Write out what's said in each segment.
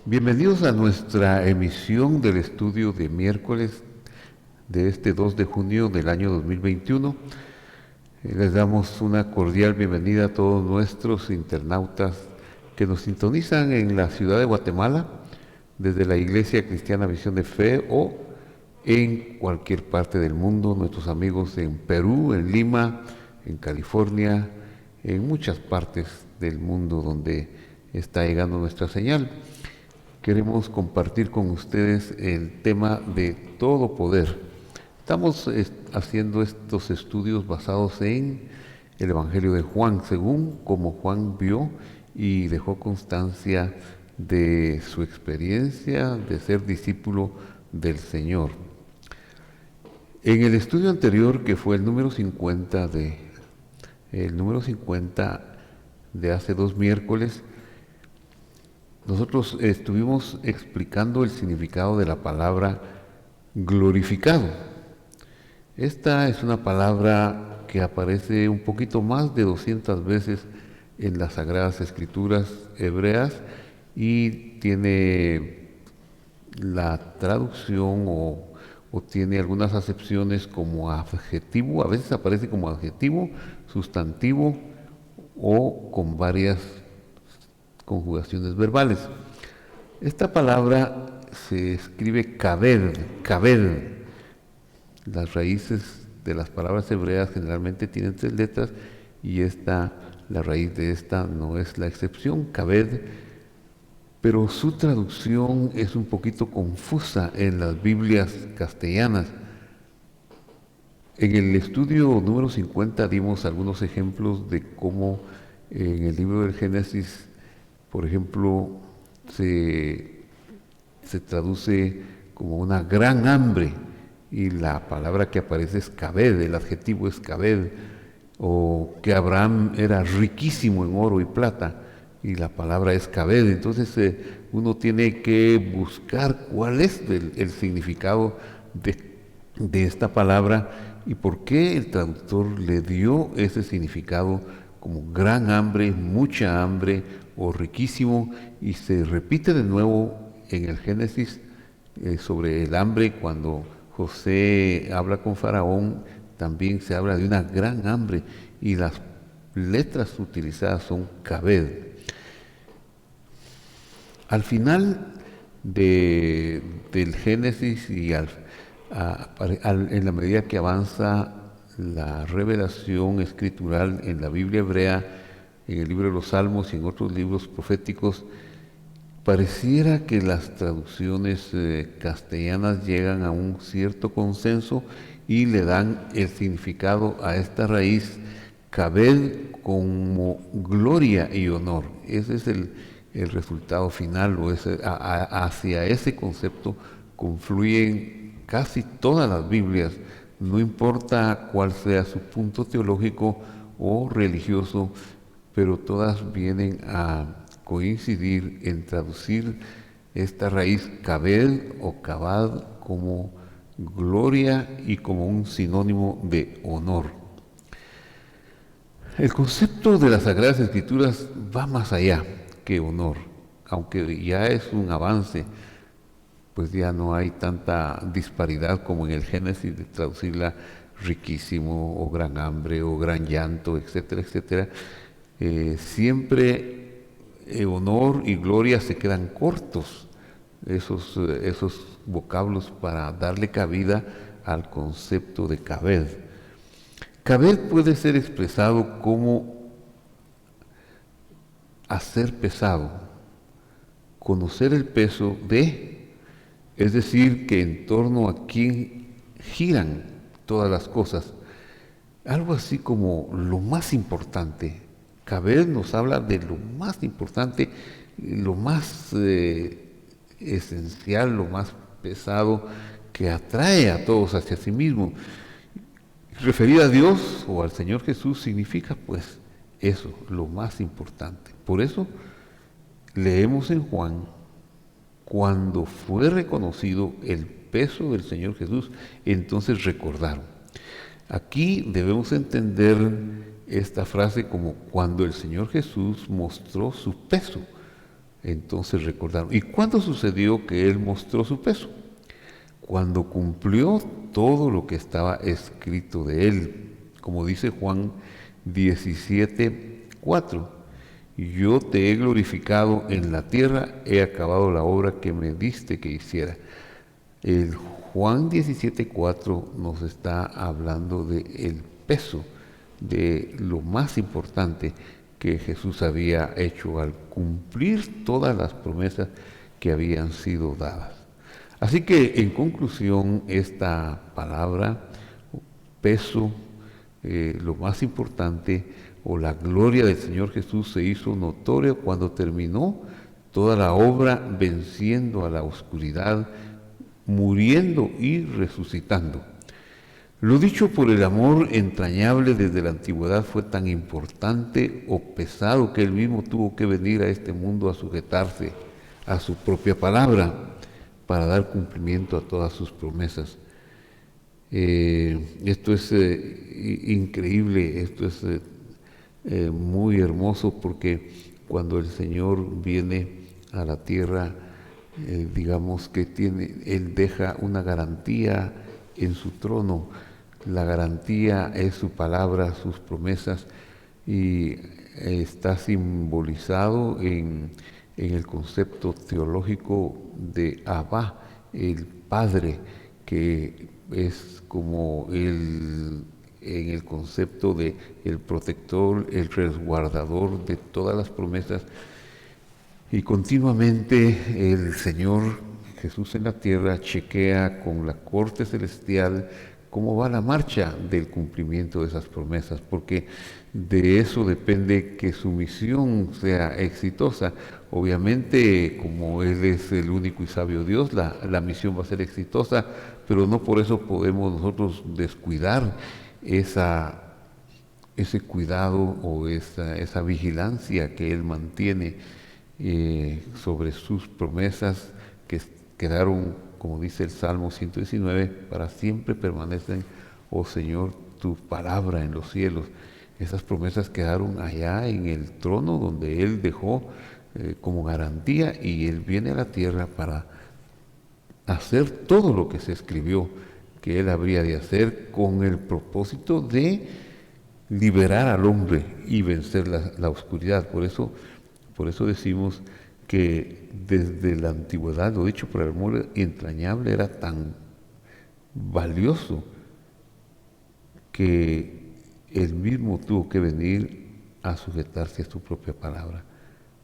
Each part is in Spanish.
Bienvenidos a nuestra emisión del estudio de miércoles de este 2 de junio del año 2021. Les damos una cordial bienvenida a todos nuestros internautas que nos sintonizan en la ciudad de Guatemala, desde la Iglesia Cristiana Visión de Fe o en cualquier parte del mundo, nuestros amigos en Perú, en Lima, en California, en muchas partes del mundo donde está llegando nuestra señal. Queremos compartir con ustedes el tema de todo poder. Estamos haciendo estos estudios basados en el Evangelio de Juan, según como Juan vio y dejó constancia de su experiencia de ser discípulo del Señor. En el estudio anterior, que fue el número 50 de hace 2 miércoles, nosotros estuvimos explicando el significado de la palabra glorificado. Esta es una palabra que aparece un poquito más de 200 veces en las Sagradas Escrituras hebreas y tiene la traducción o tiene algunas acepciones como adjetivo, a veces aparece como adjetivo, sustantivo o con varias conjugaciones verbales. Esta palabra se escribe kaved, kaved. Las raíces de las palabras hebreas generalmente tienen 3 letras y la raíz de esta no es la excepción, kaved, pero su traducción es un poquito confusa en las Biblias castellanas. En el estudio número 50 dimos algunos ejemplos de cómo en el libro del Génesis, por ejemplo, se traduce como una gran hambre y la palabra que aparece es kaved, el adjetivo es kaved, o que Abraham era riquísimo en oro y plata y la palabra es kaved. Entonces uno tiene que buscar cuál es el significado de esta palabra y por qué el traductor le dio ese significado como gran hambre, mucha hambre o riquísimo, y se repite de nuevo en el Génesis sobre el hambre. Cuando José habla con Faraón, también se habla de una gran hambre y las letras utilizadas son kaved. Al final del Génesis y en la medida que avanza la revelación escritural en la Biblia hebrea, en el libro de los Salmos y en otros libros proféticos, pareciera que las traducciones castellanas llegan a un cierto consenso y le dan el significado a esta raíz kaved como gloria y honor. Ese es el resultado final, hacia ese concepto confluyen casi todas las Biblias, no importa cuál sea su punto teológico o religioso, pero todas vienen a coincidir en traducir esta raíz kaved o kabad como gloria y como un sinónimo de honor. El concepto de las Sagradas Escrituras va más allá que honor, aunque ya es un avance, pues ya no hay tanta disparidad como en el Génesis de traducirla riquísimo o gran hambre o gran llanto, etcétera, etcétera. Siempre honor y gloria se quedan cortos, esos vocablos, para darle cabida al concepto de kaved. Kaved puede ser expresado como hacer pesado, conocer el peso de, es decir, que en torno a quién giran todas las cosas. Algo así como lo más importante. Kaved nos habla de lo más importante, lo más esencial, lo más pesado, que atrae a todos hacia sí mismo. Referir a Dios o al Señor Jesús significa pues eso, lo más importante. Por eso leemos en Juan, cuando fue reconocido el peso del Señor Jesús, entonces recordaron. Aquí debemos entender esta frase como cuando el Señor Jesús mostró su peso. Entonces recordaron. ¿Y cuándo sucedió que él mostró su peso? Cuando cumplió todo lo que estaba escrito de él, como dice Juan 17:4. Yo te he glorificado en la tierra, he acabado la obra que me diste que hiciera. El Juan 17:4 nos está hablando del peso, de lo más importante que Jesús había hecho al cumplir todas las promesas que habían sido dadas. Así que, en conclusión, esta palabra, peso, lo más importante, o la gloria del Señor Jesús se hizo notoria cuando terminó toda la obra venciendo a la oscuridad, muriendo y resucitando. Lo dicho por el amor entrañable desde la antigüedad fue tan importante o pesado que él mismo tuvo que venir a este mundo a sujetarse a su propia palabra para dar cumplimiento a todas sus promesas. Esto es increíble, esto es muy hermoso, porque cuando el Señor viene a la tierra, digamos que Él deja una garantía en su trono. La garantía es su palabra, sus promesas, y está simbolizado en el concepto teológico de Abba, el Padre, que es como en el concepto de el protector, el resguardador de todas las promesas. Y continuamente el Señor Jesús en la tierra chequea con la corte celestial cómo va la marcha del cumplimiento de esas promesas, porque de eso depende que su misión sea exitosa. Obviamente, como Él es el único y sabio Dios, la misión va a ser exitosa, pero no por eso podemos nosotros descuidar ese cuidado o esa vigilancia que Él mantiene sobre sus promesas, que quedaron, como dice el Salmo 119, para siempre permanecen, oh Señor, tu palabra en los cielos. Esas promesas quedaron allá en el trono donde Él dejó como garantía, y Él viene a la tierra para hacer todo lo que se escribió que Él habría de hacer, con el propósito de liberar al hombre y vencer la oscuridad. Por eso decimos que desde la antigüedad, lo dicho por el amor entrañable, era tan valioso que él mismo tuvo que venir a sujetarse a su propia palabra,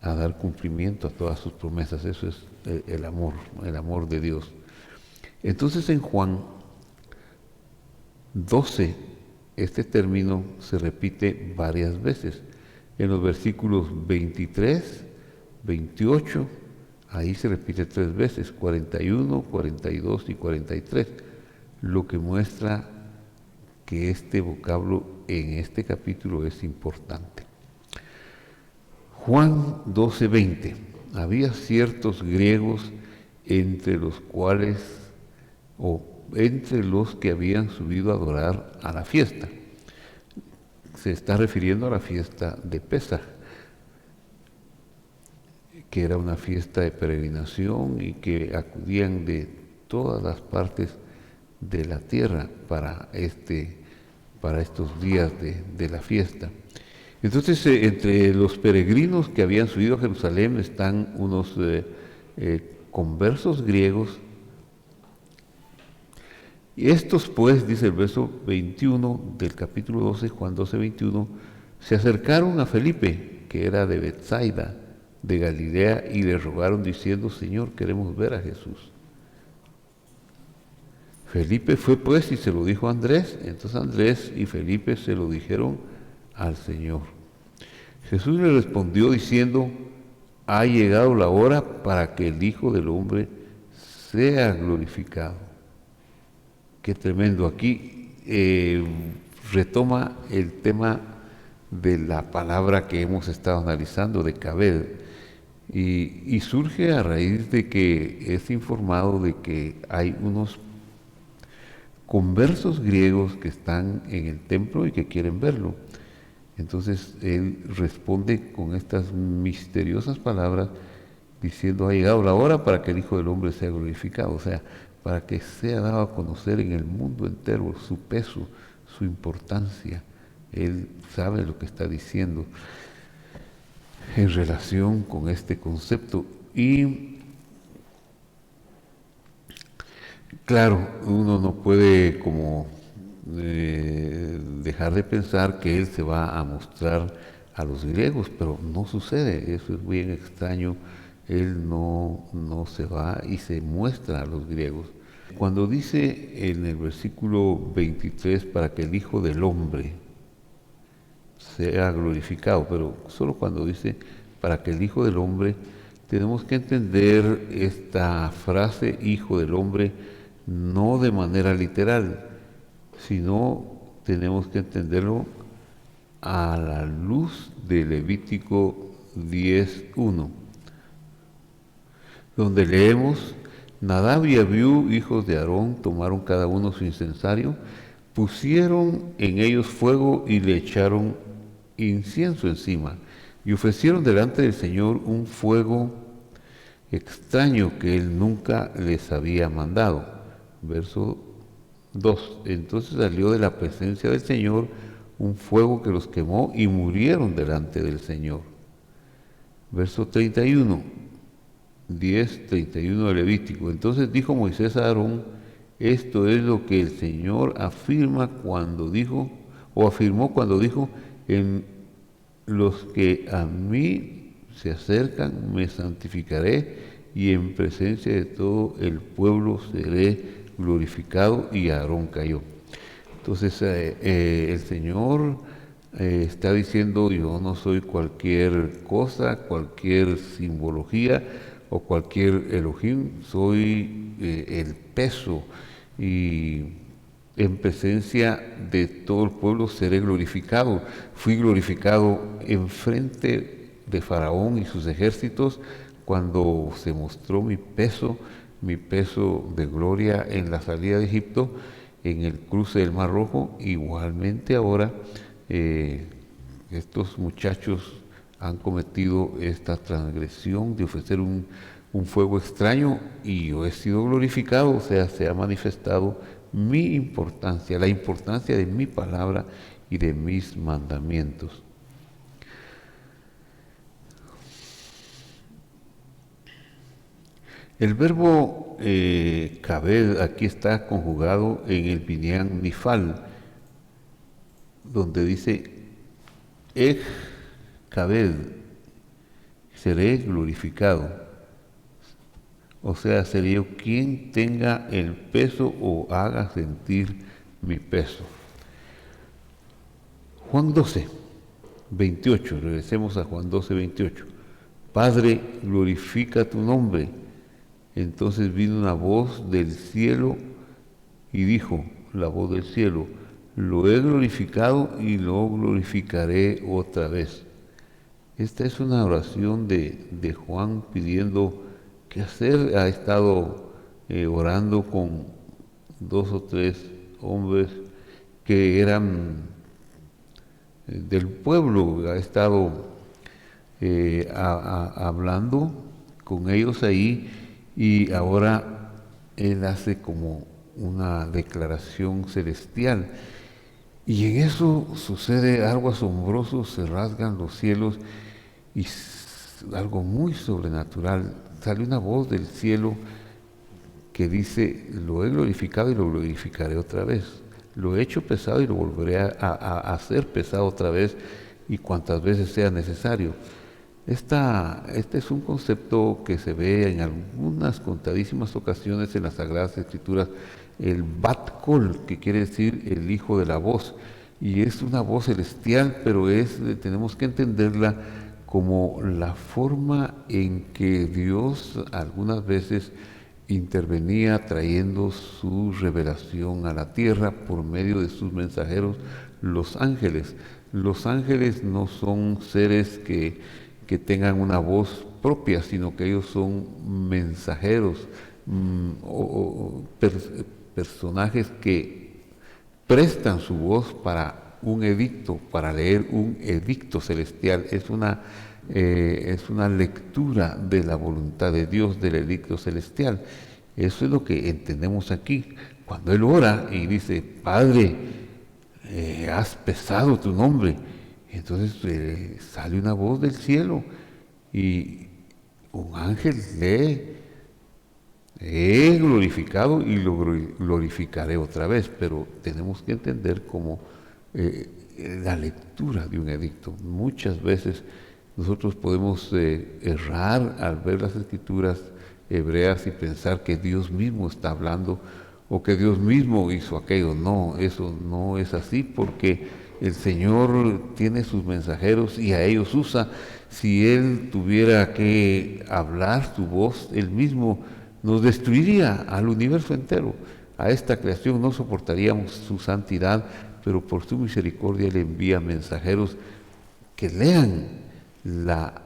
a dar cumplimiento a todas sus promesas. Eso es el amor de Dios. Entonces, en Juan 12, este término se repite varias veces. En los versículos 23, 28, ahí se repite 3 veces, 41, 42 y 43, lo que muestra que este vocablo en este capítulo es importante. Juan 12, 20. Había ciertos griegos entre los que habían subido a adorar a la fiesta. Se está refiriendo a la fiesta de Pesaj, que era una fiesta de peregrinación y que acudían de todas las partes de la tierra para estos días de la fiesta. Entonces, entre los peregrinos que habían subido a Jerusalén están unos conversos griegos. Y estos, pues, dice el verso 21 del capítulo 12, Juan 12, 21, se acercaron a Felipe, que era de Betsaida, de Galilea, y le rogaron diciendo: Señor, queremos ver a Jesús. Felipe fue, pues, y se lo dijo a Andrés. Entonces Andrés y Felipe se lo dijeron al Señor. Jesús le respondió diciendo: ha llegado la hora para que el Hijo del Hombre sea glorificado. Qué tremendo. Aquí retoma el tema de la palabra que hemos estado analizando, de Kaved, y surge a raíz de que es informado de que hay unos conversos griegos que están en el templo y que quieren verlo. Entonces él responde con estas misteriosas palabras diciendo: ha llegado la hora para que el Hijo del Hombre sea glorificado, o sea, para que sea dado a conocer en el mundo entero su peso, su importancia. Él sabe lo que está diciendo en relación con este concepto. Y claro, uno no puede como dejar de pensar que Él se va a mostrar a los griegos, pero no sucede, eso es bien extraño. Él no se va y se muestra a los griegos. Cuando dice en el versículo 23, para que el Hijo del Hombre sea glorificado, pero solo cuando dice para que el Hijo del Hombre, tenemos que entender esta frase Hijo del Hombre no de manera literal, sino tenemos que entenderlo a la luz de Levítico 10:1, donde leemos: Nadab y Abiú, hijos de Aarón, tomaron cada uno su incensario, pusieron en ellos fuego y le echaron incienso encima, y ofrecieron delante del Señor un fuego extraño que Él nunca les había mandado. Verso 2. Entonces salió de la presencia del Señor un fuego que los quemó y murieron delante del Señor. Verso 31. 10:31 de Levítico. Entonces dijo Moisés a Aarón: esto es lo que el Señor afirmó cuando dijo, en los que a mí se acercan me santificaré, y en presencia de todo el pueblo seré glorificado. Y Aarón cayó. Entonces el Señor está diciendo: yo no soy cualquier cosa, cualquier simbología o cualquier Elohim, soy el peso, y en presencia de todo el pueblo seré glorificado. Fui glorificado en frente de Faraón y sus ejércitos cuando se mostró mi peso de gloria en la salida de Egipto, en el cruce del Mar Rojo. Igualmente ahora estos muchachos han cometido esta transgresión de ofrecer un fuego extraño, y yo he sido glorificado, o sea, se ha manifestado mi importancia, la importancia de mi palabra y de mis mandamientos. El verbo kabed aquí está conjugado en el binyan nifal, donde dice ej kabed, seré glorificado. O sea, seré yo quien tenga el peso o haga sentir mi peso. Juan 12:28, regresemos a Juan 12:28. Padre, glorifica tu nombre. Entonces vino una voz del cielo y dijo, la voz del cielo: lo he glorificado y lo glorificaré otra vez. Esta es una oración de Juan pidiendo qué hacer. Ha estado orando con 2 o 3 hombres que eran del pueblo. Ha estado hablando con ellos ahí, y ahora él hace como una declaración celestial. Y en eso sucede algo asombroso, se rasgan los cielos y algo muy sobrenatural. Sale una voz del cielo que dice: lo he glorificado y lo glorificaré otra vez. Lo he hecho pesado y lo volveré a hacer pesado otra vez, y cuantas veces sea necesario. Este es un concepto que se ve en algunas contadísimas ocasiones en las Sagradas Escrituras, el Bat Kol, que quiere decir el hijo de la voz, y es una voz celestial, pero tenemos que entenderla como la forma en que Dios algunas veces intervenía trayendo su revelación a la tierra por medio de sus mensajeros, los ángeles. Los ángeles no son seres que tengan una voz propia, sino que ellos son mensajeros, personajes que prestan su voz para un edicto, para leer un edicto celestial. Es una es una lectura de la voluntad de Dios, del edicto celestial. Eso es lo que entendemos aquí. Cuando él ora y dice, Padre, has pesado tu nombre, entonces sale una voz del cielo y un ángel lee, he glorificado y lo glorificaré otra vez, pero tenemos que entender como la lectura de un edicto. Muchas veces nosotros podemos errar al ver las escrituras hebreas y pensar que Dios mismo está hablando o que Dios mismo hizo aquello. No, eso no es así, porque el Señor tiene sus mensajeros y a ellos usa. Si Él tuviera que hablar su voz, Él mismo nos destruiría al universo entero. A esta creación no soportaríamos su santidad, pero por su misericordia le envía mensajeros que lean la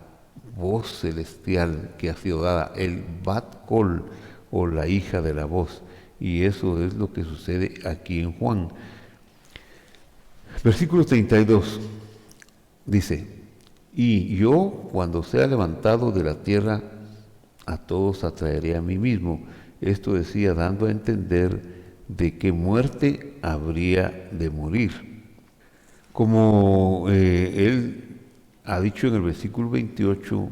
voz celestial que ha sido dada, el Bat Kol, o la hija de la voz. Y eso es lo que sucede aquí en Juan. Versículo 32 dice, y yo cuando sea levantado de la tierra, a todos atraeré a mí mismo. Esto decía dando a entender de qué muerte habría de morir. Como él ha dicho en el versículo 28,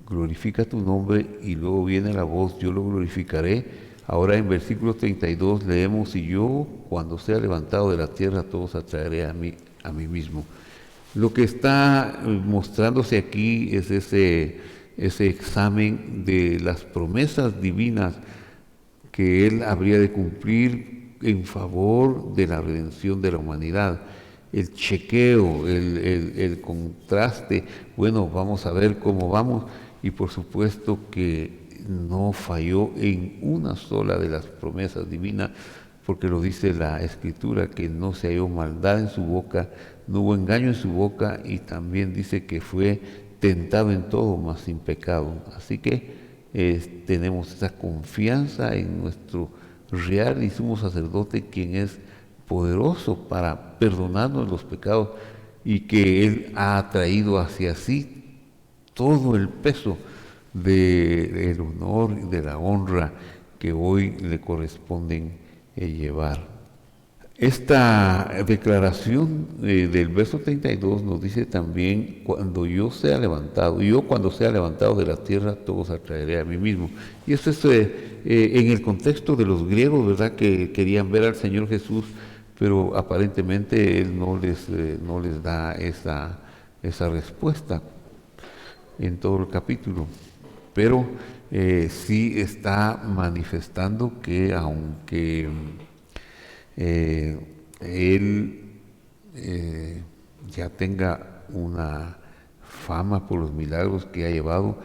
glorifica tu nombre, y luego viene la voz, yo lo glorificaré. Ahora en versículo 32 leemos, y yo cuando sea levantado de la tierra, todos atraeré a mí mismo. Lo que está mostrándose aquí es ese examen de las promesas divinas que él habría de cumplir en favor de la redención de la humanidad. El chequeo, el contraste, bueno, vamos a ver cómo vamos, y por supuesto que no falló en una sola de las promesas divinas, porque lo dice la Escritura, que no se halló maldad en su boca, no hubo engaño en su boca, y también dice que fue tentado en todo, mas sin pecado. Así que tenemos esa confianza en nuestro real y sumo sacerdote, quien es poderoso para perdonarnos los pecados, y que Él ha traído hacia sí todo el peso del honor y de la honra que hoy le corresponden llevar. Esta declaración del verso 32 nos dice también, cuando yo cuando sea levantado de la tierra, todos atraeré a mí mismo. Y eso es en el contexto de los griegos, ¿verdad?, que querían ver al Señor Jesús, pero aparentemente Él no les da esa respuesta en todo el capítulo. Pero sí está manifestando que aunque él ya tenga una fama por los milagros que ha llevado,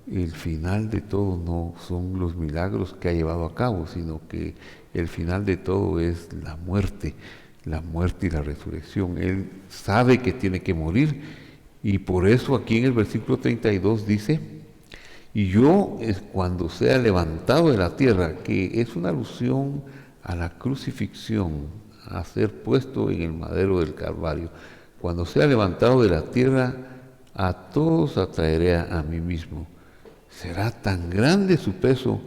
el final de todo no son los milagros que ha llevado a cabo, sino que el final de todo es la muerte y la resurrección. Él sabe que tiene que morir, y por eso aquí en el versículo 32 dice, y yo es cuando sea levantado de la tierra, que es una alusión a la crucifixión, a ser puesto en el madero del Calvario. Cuando sea levantado de la tierra, a todos atraeré a mí mismo. Será tan grande su peso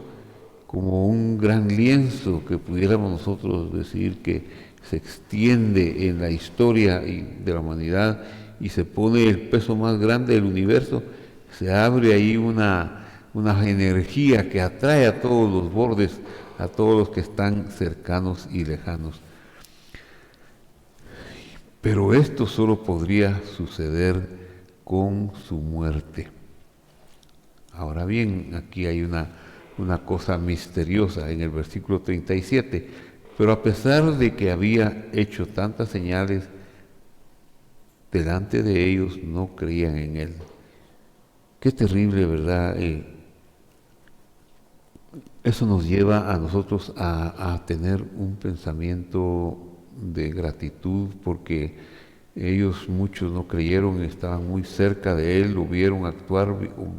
como un gran lienzo, que pudiéramos nosotros decir que se extiende en la historia de la humanidad, y se pone el peso más grande del universo. Se abre ahí una energía que atrae a todos los bordes, a todos los que están cercanos y lejanos. Pero esto solo podría suceder con su muerte. Ahora bien, aquí hay una cosa misteriosa en el versículo 37. Pero a pesar de que había hecho tantas señales delante de ellos, no creían en él. Qué terrible, ¿verdad? Eso nos lleva a nosotros a tener un pensamiento de gratitud, porque ellos muchos no creyeron, estaban muy cerca de él, lo vieron actuar,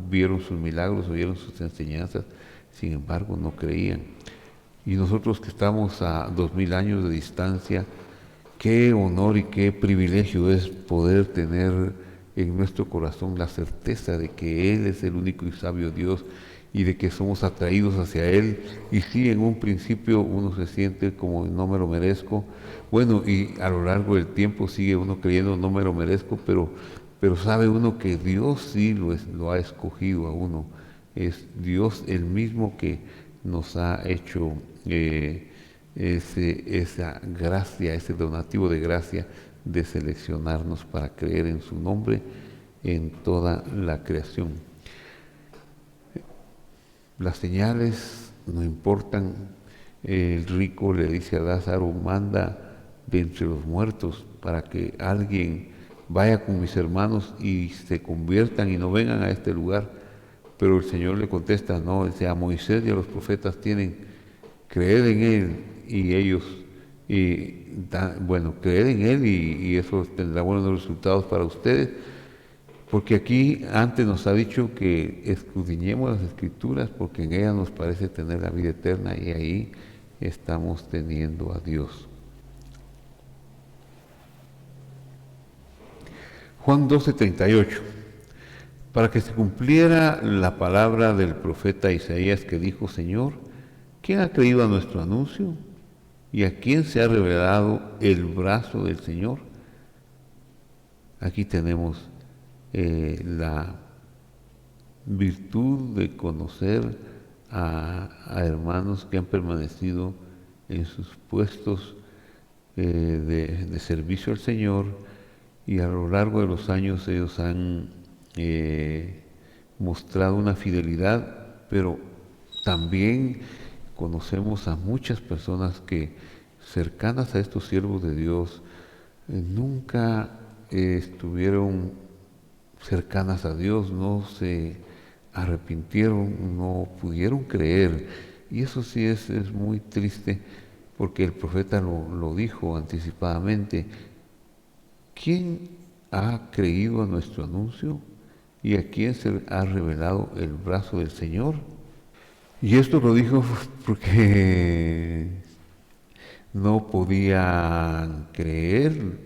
vieron sus milagros, vieron sus enseñanzas, sin embargo no creían. Y nosotros que estamos a 2000 años de distancia, qué honor y qué privilegio es poder tener en nuestro corazón la certeza de que Él es el único y sabio Dios y de que somos atraídos hacia Él. Y sí, en un principio uno se siente como no me lo merezco. Bueno, y a lo largo del tiempo sigue uno creyendo no me lo merezco, pero sabe uno que Dios sí lo ha escogido a uno. Es Dios el mismo que nos ha hecho esa gracia, ese donativo de gracia de seleccionarnos para creer en su nombre en toda la creación. Las señales no importan. El rico le dice a Lázaro, manda de entre los muertos para que alguien vaya con mis hermanos y se conviertan y no vengan a este lugar. Pero el Señor le contesta, no, a Moisés y a los profetas tienen creer en Él y ellos, creer en Él y eso tendrá buenos resultados para ustedes, porque aquí antes nos ha dicho que escudriñemos las Escrituras porque en ellas nos parece tener la vida eterna y ahí estamos teniendo a Dios. Juan 12:38. Para que se cumpliera la palabra del profeta Isaías que dijo, Señor, ¿quién ha creído a nuestro anuncio? ¿Y a quién se ha revelado el brazo del Señor? Aquí tenemos la virtud de conocer a hermanos que han permanecido en sus puestos de servicio al Señor y a lo largo de los años ellos han mostrado una fidelidad, pero también conocemos a muchas personas que cercanas a estos siervos de Dios nunca estuvieron cercanas a Dios, no se arrepintieron, no pudieron creer. Y eso sí es muy triste porque el profeta lo dijo anticipadamente. ¿Quién ha creído a nuestro anuncio y a quién se ha revelado el brazo del Señor? Y esto lo dijo porque no podían creer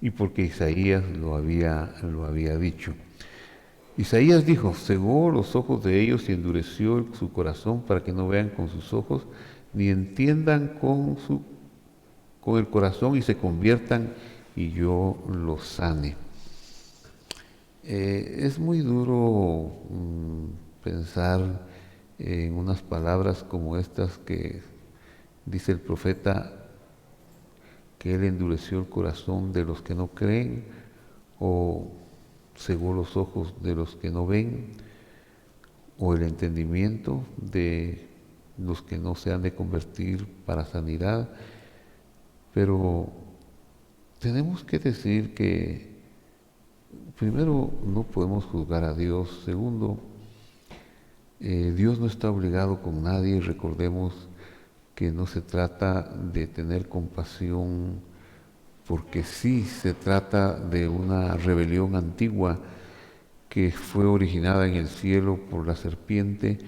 y porque Isaías lo había dicho. Isaías dijo, cegó los ojos de ellos y endureció su corazón para que no vean con sus ojos, ni entiendan con el corazón y se conviertan y yo los sane. Es muy duro pensar en unas palabras como estas que dice el profeta, que él endureció el corazón de los que no creen o cegó los ojos de los que no ven o el entendimiento de los que no se han de convertir para sanidad. Pero tenemos que decir que primero no podemos juzgar a Dios, segundo, Dios no está obligado con nadie y recordemos que no se trata de tener compasión, porque sí se trata de una rebelión antigua que fue originada en el cielo por la serpiente,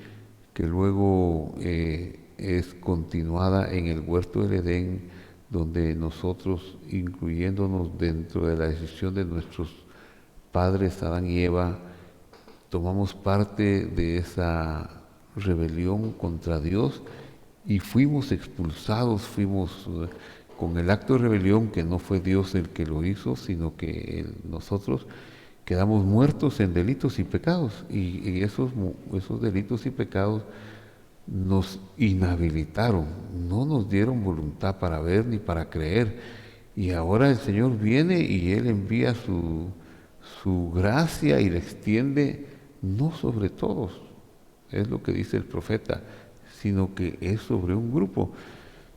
que luego es continuada en el huerto del Edén, donde nosotros, incluyéndonos dentro de la decisión de nuestros padres Adán y Eva, tomamos parte de esa rebelión contra Dios y fuimos expulsados, fuimos con el acto de rebelión, que no fue Dios el que lo hizo, sino que nosotros quedamos muertos en delitos y pecados, y esos delitos y pecados nos inhabilitaron, no nos dieron voluntad para ver ni para creer, y ahora el Señor viene y Él envía su gracia y la extiende no sobre todos, es lo que dice el profeta, sino que es sobre un grupo.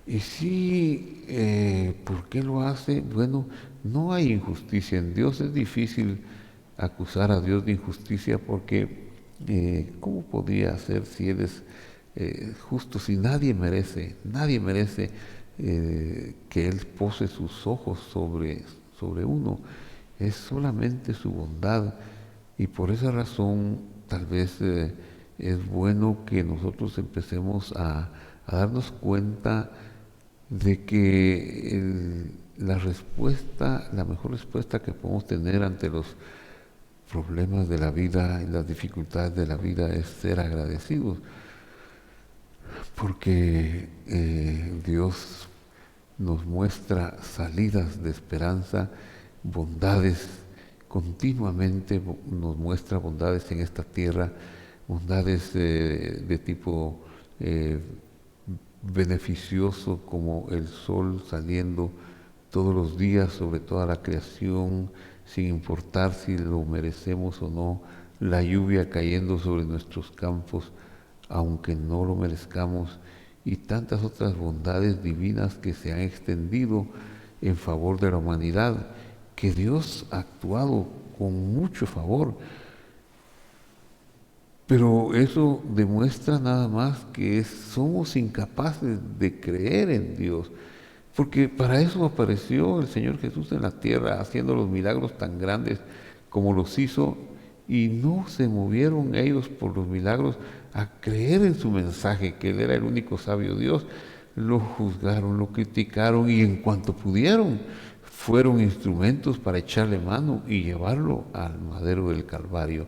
Y sí, ¿por qué lo hace? Bueno, no hay injusticia en Dios, es difícil acusar a Dios de injusticia porque ¿cómo podría ser si Él es justo, si nadie merece que Él pose sus ojos sobre uno? Es solamente su bondad y por esa razón tal vez es bueno que nosotros empecemos a darnos cuenta de que la mejor respuesta que podemos tener ante los problemas de la vida y las dificultades de la vida es ser agradecidos, porque Dios nos muestra salidas de esperanza, bondades, continuamente nos muestra bondades en esta tierra, bondades de tipo beneficioso, como el sol saliendo todos los días sobre toda la creación, sin importar si lo merecemos o no, la lluvia cayendo sobre nuestros campos, aunque no lo merezcamos, y tantas otras bondades divinas que se han extendido en favor de la humanidad, que Dios ha actuado con mucho favor. Pero eso demuestra nada más que somos incapaces de creer en Dios, porque para eso apareció el Señor Jesús en la tierra, haciendo los milagros tan grandes como los hizo, y no se movieron ellos por los milagros a creer en su mensaje, que Él era el único sabio Dios. Lo juzgaron, lo criticaron, y en cuanto pudieron, fueron instrumentos para echarle mano y llevarlo al madero del Calvario.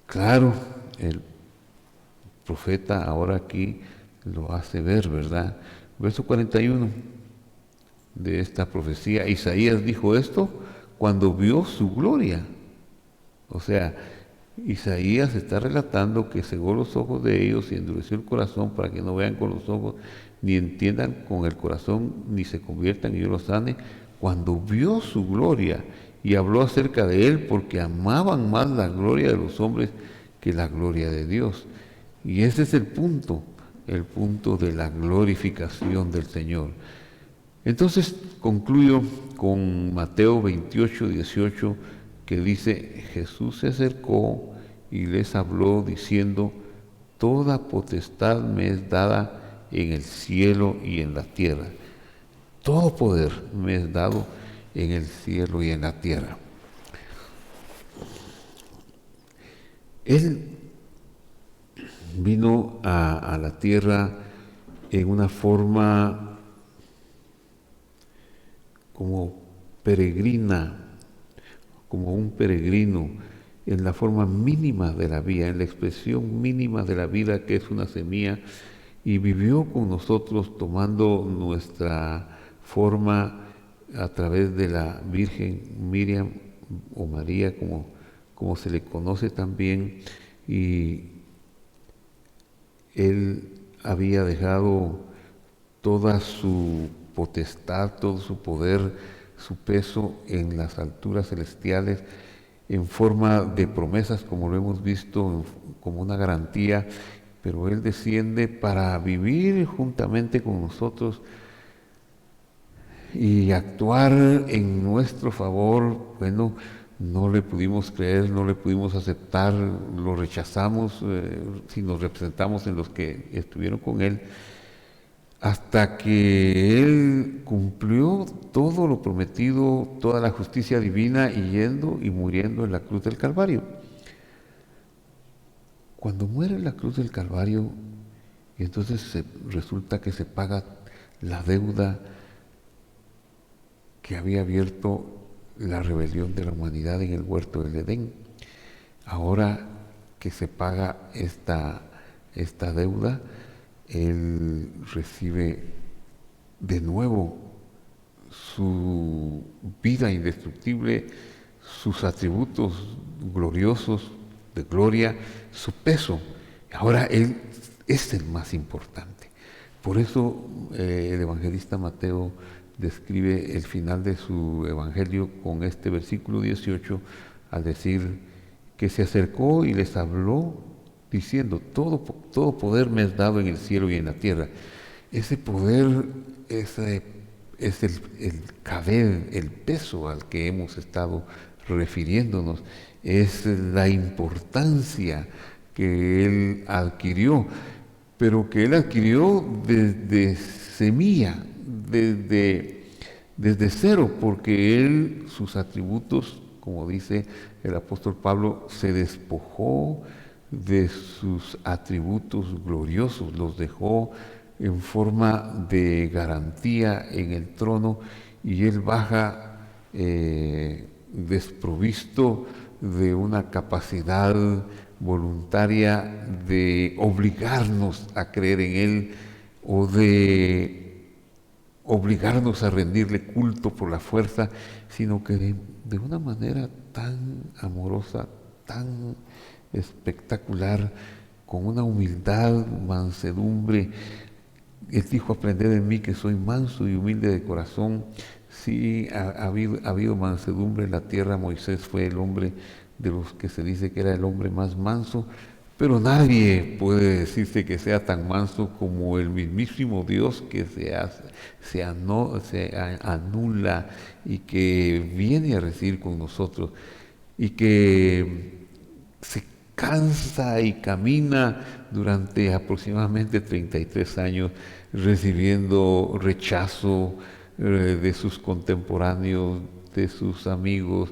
Claro, el profeta ahora aquí lo hace ver, ¿verdad? Verso 41 de esta profecía. Isaías dijo esto cuando vio su gloria. O sea, Isaías está relatando que cegó los ojos de ellos y endureció el corazón para que no vean con los ojos, ni entiendan con el corazón, ni se conviertan y yo los sane, cuando vio su gloria, y habló acerca de él porque amaban más la gloria de los hombres que la gloria de Dios. Y ese es el punto de la glorificación del Señor. Entonces concluyo con Mateo 28, 18, que dice: Jesús se acercó y les habló diciendo: toda potestad me es dada en el cielo y en la tierra. Todo poder me es dado en el cielo y en la tierra. Él vino a la tierra en una forma como peregrina, como un peregrino, en la forma mínima de la vida, en la expresión mínima de la vida, que es una semilla, y vivió con nosotros tomando nuestra forma a través de la Virgen Miriam o María, como se le conoce también, y Él había dejado toda su potestad, todo su poder, su peso en las alturas celestiales, en forma de promesas, como lo hemos visto, como una garantía, pero Él desciende para vivir juntamente con nosotros y actuar en nuestro favor. Bueno, no le pudimos creer, no le pudimos aceptar, lo rechazamos si nos representamos en los que estuvieron con Él, hasta que Él cumplió todo lo prometido, toda la justicia divina, y yendo y muriendo en la cruz del Calvario. Cuando muere en la cruz del Calvario, y entonces resulta que se paga la deuda que había abierto la rebelión de la humanidad en el huerto del Edén. Ahora que se paga esta deuda, Él recibe de nuevo su vida indestructible, sus atributos gloriosos de gloria, su peso. Ahora Él es el más importante. Por eso el evangelista Mateo describe el final de su evangelio con este versículo 18, al decir que se acercó y les habló diciendo: todo poder me es dado en el cielo y en la tierra. Ese poder es el caber, el peso al que hemos estado refiriéndonos, es la importancia que Él adquirió, pero que Él adquirió desde semilla, desde cero, porque Él, sus atributos, como dice el apóstol Pablo, se despojó de sus atributos gloriosos, los dejó en forma de garantía en el trono, y Él baja desprovisto de una capacidad voluntaria de obligarnos a creer en Él o de obligarnos a rendirle culto por la fuerza, sino que de una manera tan amorosa, tan espectacular, con una humildad, mansedumbre. Él dijo: aprended de mí que soy manso y humilde de corazón. Sí, ha habido mansedumbre en la tierra. Moisés fue el hombre de los que se dice que era el hombre más manso, pero nadie puede decirse que sea tan manso como el mismísimo Dios, que se anula y que viene a recibir con nosotros y que se cansa y camina durante aproximadamente 33 años recibiendo rechazo de sus contemporáneos, de sus amigos,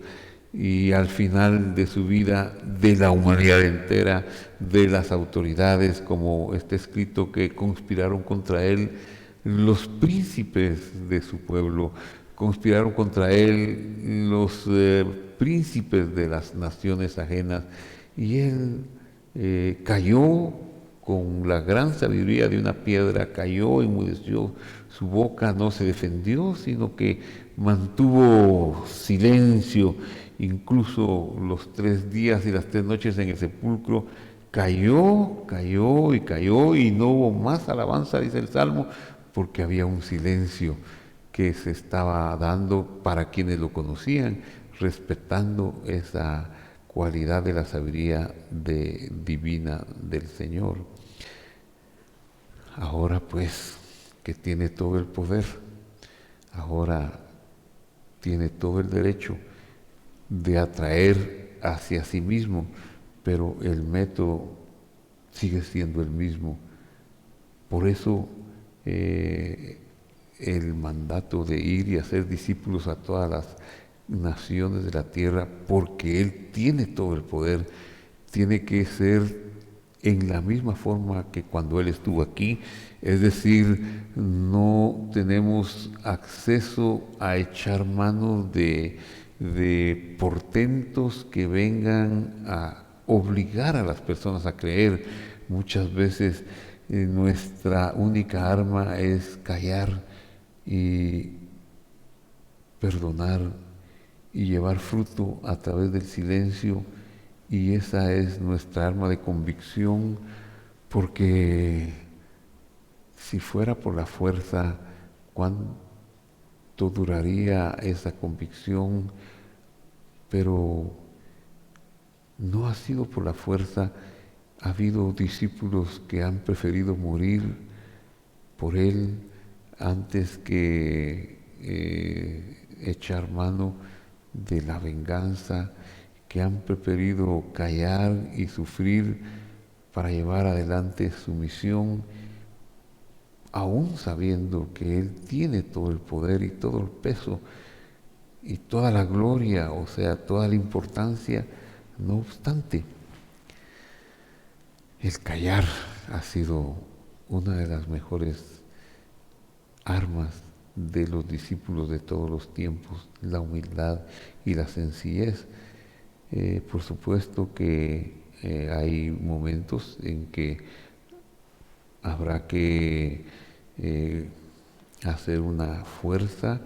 y al final de su vida de la humanidad entera, de las autoridades, como está escrito que conspiraron contra él los príncipes de su pueblo, conspiraron contra él los príncipes de las naciones ajenas, y él cayó con la gran sabiduría de una piedra, cayó, enmudeció su boca, no se defendió, sino que mantuvo silencio. Incluso los 3 días y las 3 noches en el sepulcro, cayó y no hubo más alabanza, dice el Salmo, porque había un silencio que se estaba dando para quienes lo conocían, respetando esa cualidad de la sabiduría divina del Señor. Ahora pues, que tiene todo el poder, ahora tiene todo el derecho de atraer hacia sí mismo, pero el método sigue siendo el mismo. Por eso el mandato de ir y hacer discípulos a todas las naciones de la tierra, porque Él tiene todo el poder, tiene que ser en la misma forma que cuando Él estuvo aquí, es decir, no tenemos acceso a echar mano de portentos que vengan a obligar a las personas a creer. Muchas veces nuestra única arma es callar y perdonar y llevar fruto a través del silencio, y esa es nuestra arma de convicción, porque si fuera por la fuerza, ¿cuánto duraría esa convicción? Pero no ha sido por la fuerza. Ha habido discípulos que han preferido morir por Él antes que echar mano de la venganza, que han preferido callar y sufrir para llevar adelante su misión, aún sabiendo que Él tiene todo el poder y todo el peso y toda la gloria, o sea, toda la importancia. No obstante, el callar ha sido una de las mejores armas de los discípulos de todos los tiempos, la humildad y la sencillez. Por supuesto que hay momentos en que habrá que hacer una fuerza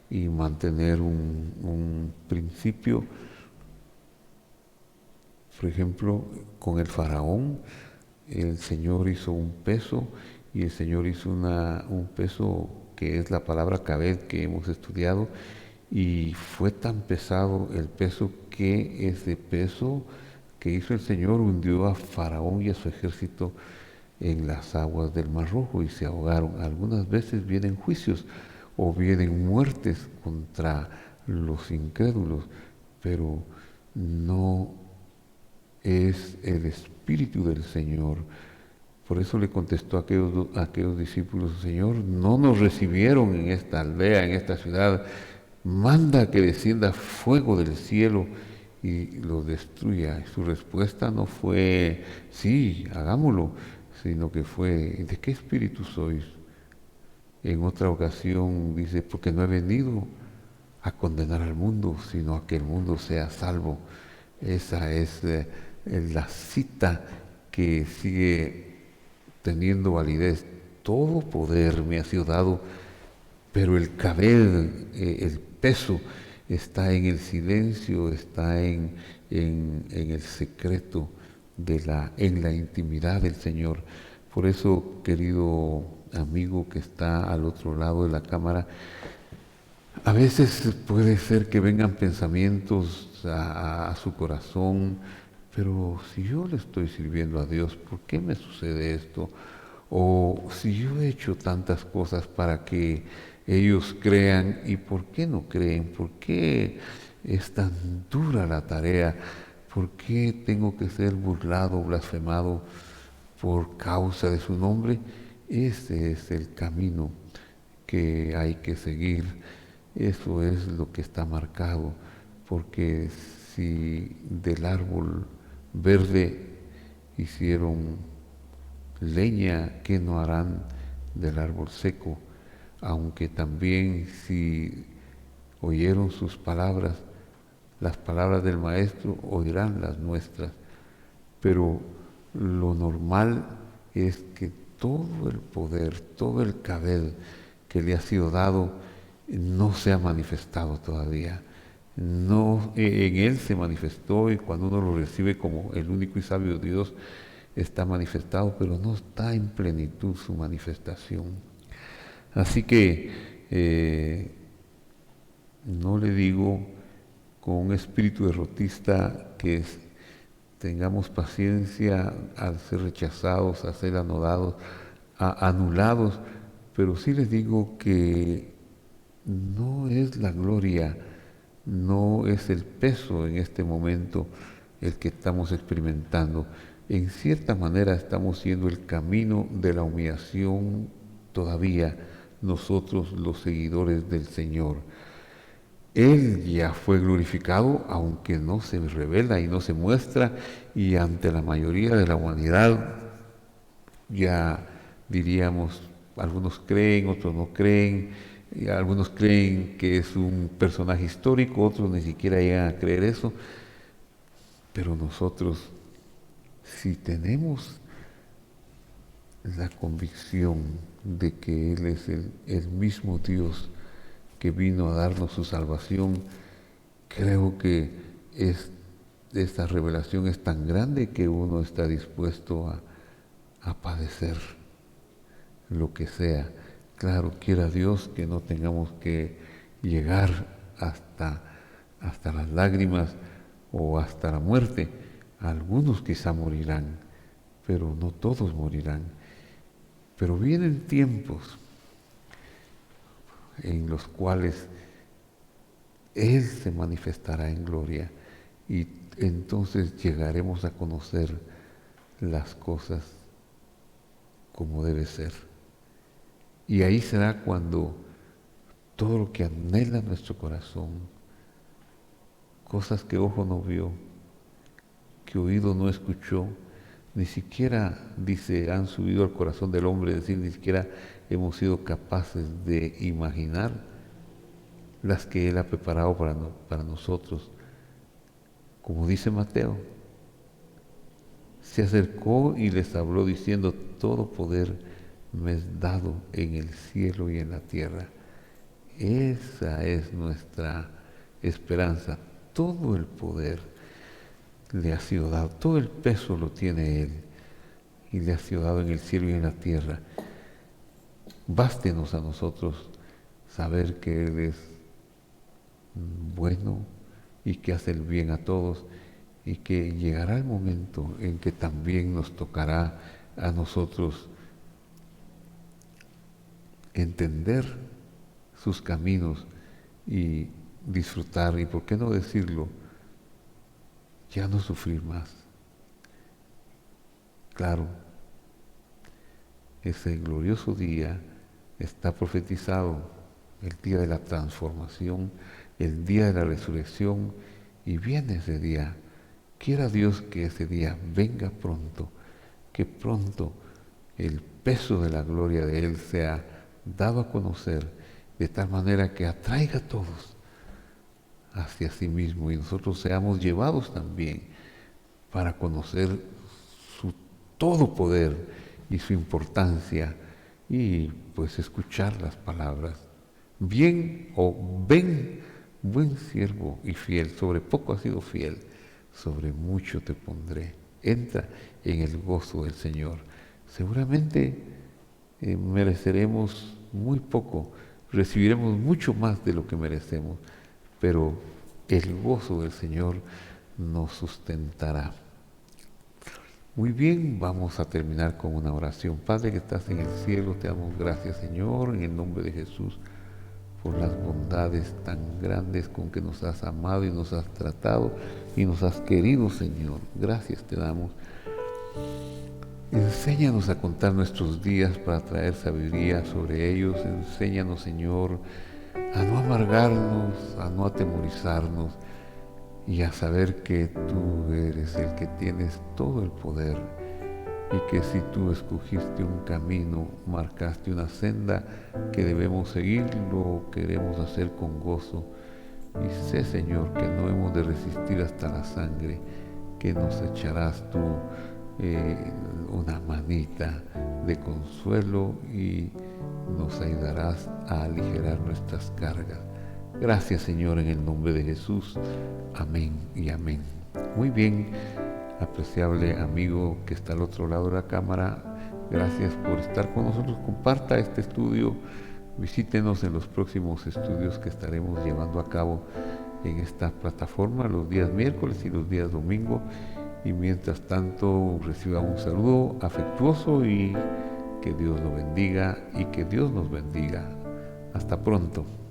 y mantener un principio. Por ejemplo, con el faraón, el Señor hizo un peso, y el Señor hizo un peso que es la palabra cabed que hemos estudiado, y fue tan pesado el peso que ese peso que hizo el Señor hundió a Faraón y a su ejército en las aguas del Mar Rojo y se ahogaron. Algunas veces vienen juicios o vienen muertes contra los incrédulos, pero no es el Espíritu del Señor. Por eso le contestó a aquellos discípulos: Señor, no nos recibieron en esta aldea, en esta ciudad. Manda que descienda fuego del cielo y lo destruya. Su respuesta no fue: sí, hagámoslo, sino que fue: ¿de qué espíritu sois? En otra ocasión dice: porque no he venido a condenar al mundo, sino a que el mundo sea salvo. Esa es la cita que sigue teniendo validez. Todo poder me ha sido dado, pero el caber, el peso, está en el silencio, está en el secreto, en la intimidad del Señor. Por eso, querido amigo que está al otro lado de la cámara, a veces puede ser que vengan pensamientos a su corazón, pero si yo le estoy sirviendo a Dios, ¿por qué me sucede esto? O si yo he hecho tantas cosas para que ellos crean, ¿y por qué no creen? ¿Por qué es tan dura la tarea? ¿Por qué tengo que ser burlado, blasfemado por causa de su nombre? Ese es el camino que hay que seguir. Eso es lo que está marcado, porque si del árbol verde hicieron leña, ¿qué no harán del árbol seco? Aunque también si oyeron sus palabras, las palabras del Maestro, oirán las nuestras. Pero lo normal es que todo el poder, todo el caber que le ha sido dado, no se ha manifestado todavía. No, en Él se manifestó, y cuando uno lo recibe como el único y sabio Dios, está manifestado, pero no está en plenitud su manifestación. Así que no le digo con un espíritu derrotista que tengamos paciencia al ser rechazados, a ser anulados, pero sí les digo que no es la gloria, no es el peso en este momento el que estamos experimentando. En cierta manera estamos siendo el camino de la humillación todavía nosotros los seguidores del Señor. Él ya fue glorificado, aunque no se revela y no se muestra, y ante la mayoría de la humanidad ya diríamos, algunos creen, otros no creen, y algunos creen que es un personaje histórico, otros ni siquiera llegan a creer eso, pero nosotros, si tenemos la convicción de que Él es el mismo Dios que vino a darnos su salvación, creo que esta revelación es tan grande que uno está dispuesto a padecer lo que sea. Claro, quiera Dios que no tengamos que llegar hasta las lágrimas o hasta la muerte. Algunos quizá morirán, pero no todos morirán. Pero vienen tiempos en los cuales Él se manifestará en gloria y entonces llegaremos a conocer las cosas como debe ser. Y ahí será cuando todo lo que anhela nuestro corazón, cosas que ojo no vio, que oído no escuchó, ni siquiera, dice, han subido al corazón del hombre, es decir, ni siquiera hemos sido capaces de imaginar las que Él ha preparado para nosotros. Como dice Mateo, se acercó y les habló diciendo, todo poder me es dado en el cielo y en la tierra. Esa es nuestra esperanza. Todo el poder le ha sido dado, todo el peso lo tiene Él y le ha sido dado en el cielo y en la tierra. Bástenos a nosotros saber que Él es bueno y que hace el bien a todos y que llegará el momento en que también nos tocará a nosotros entender sus caminos y disfrutar, y por qué no decirlo, ya no sufrir más. Claro, ese glorioso día está profetizado, el día de la transformación, el día de la resurrección, y viene ese día. Quiera Dios que ese día venga pronto, que pronto el peso de la gloria de Él sea dado a conocer de tal manera que atraiga a todos hacia sí mismo y nosotros seamos llevados también para conocer su todo poder y su importancia y pues escuchar las palabras. Bien o ven, buen siervo y fiel, sobre poco has sido fiel, sobre mucho te pondré. Entra en el gozo del Señor. Seguramente mereceremos muy poco, recibiremos mucho más de lo que merecemos, pero el gozo del Señor nos sustentará. Muy bien, vamos a terminar con una oración. Padre que estás en el cielo, te damos gracias, Señor, en el nombre de Jesús, por las bondades tan grandes con que nos has amado y nos has tratado y nos has querido, Señor. Gracias te damos. Enséñanos a contar nuestros días para traer sabiduría sobre ellos. Enséñanos, Señor, a no amargarnos, a no atemorizarnos y a saber que tú eres el que tienes todo el poder y que si tú escogiste un camino, marcaste una senda que debemos seguir, lo queremos hacer con gozo. Y sé, Señor, que no hemos de resistir hasta la sangre, que nos echarás tú una manita de consuelo y nos ayudarás a aligerar nuestras cargas. Gracias, Señor, en el nombre de Jesús. Amén y amén. Muy bien, apreciable amigo que está al otro lado de la cámara, gracias por estar con nosotros. Comparta este estudio, visítenos en los próximos estudios que estaremos llevando a cabo en esta plataforma los días miércoles y los días domingo. Y mientras tanto, reciba un saludo afectuoso y que Dios lo bendiga y que Dios nos bendiga. Hasta pronto.